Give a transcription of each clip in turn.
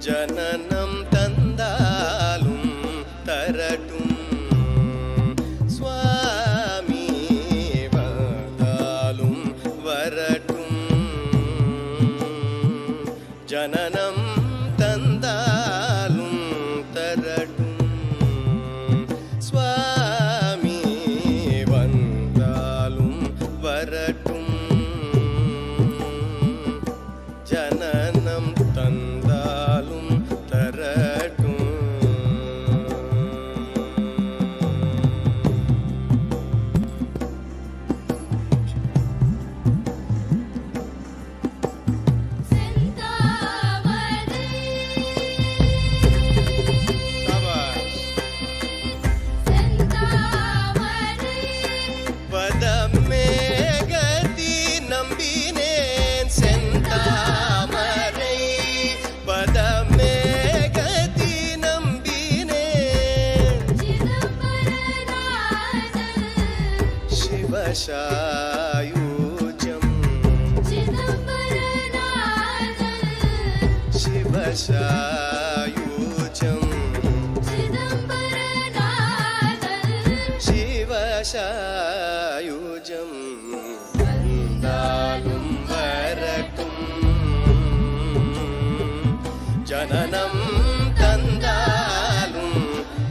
ஜனனம் தந்தாலும் தரட்டும் சுவாமி வந்தாலும் வரட்டும் ஜனனம் தந்தாலும் தரட்டும் சுவாமி வந்தாலும் வரட்டும் ஜனனம் தந்தாலும் தரட்டும் பதமே கதி நம்பினேன் செந்தாமரை பதமே கதி நம்பினேன் சிவசாயூஜம் சிவசாயூஜம் சிவசாயூஜம் வந்தாலும் வரட்டும் ஜனனம் தந்தாலும்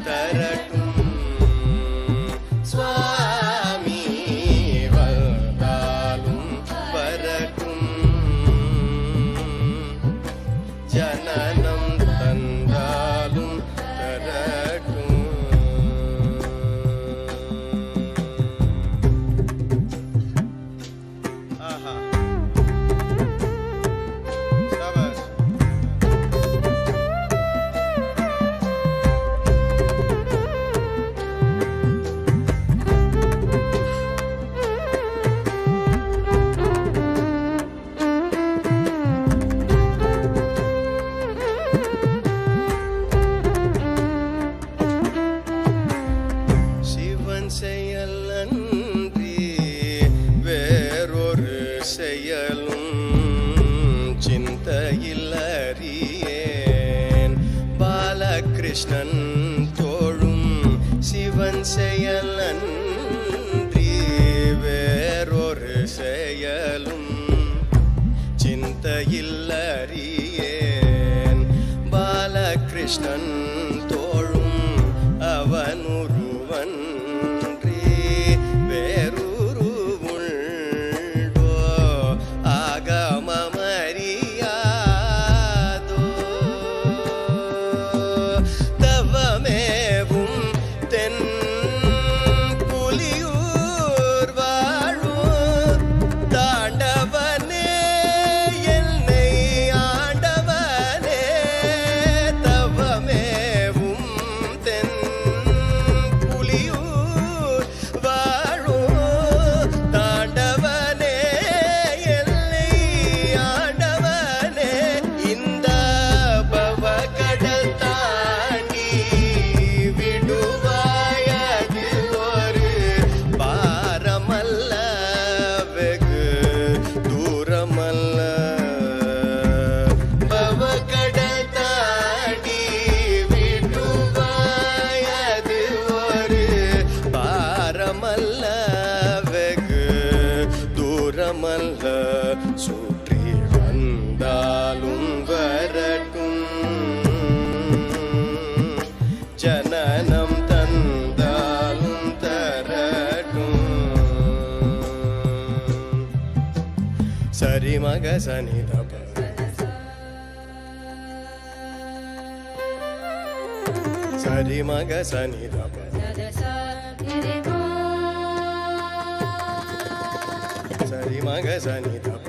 தரட்டும் சுவாமி வந்தாலும் வரட்டும் ஜனனம் தந்தாலும் தரட்டும் சிவன் செயல் அன்றி வேறொரு செயலும் சிந்தையில் அறியேன் பாலகிருஷ்ணன் தோழும் சிவன் செயல் அன்றி வேறொரு செயலும் சிந்தையில் அறியேன் பாலகிருஷ்ணன் தோழும் அவன் ஒருவன்றி வேறொருவுண்டோ ஆகமமறியாதோ தவமேவும் தென் புலியூர் வாழும் தாண்டவனே என்னை ஆண்டவனே தவமேவும் தென் புலியூர் வாழும் தாண்டவனே என்னை ஆண்டவனே இந்த பவகடல் தாண்டி விடுவாயது ஒரு பாரமல்ல வெகு தூரமல்ல பவகடல் தாண்டி விடுவாயது ஒரு பாரமல்ல வெகு தூரமல்ல சுற்றி வந்தாலும் வரட்டும் ஜனனம் தந்தாலும் தரட்டும் சரி மக சனி தப சரி மக சனி தப சரி மக சனி தப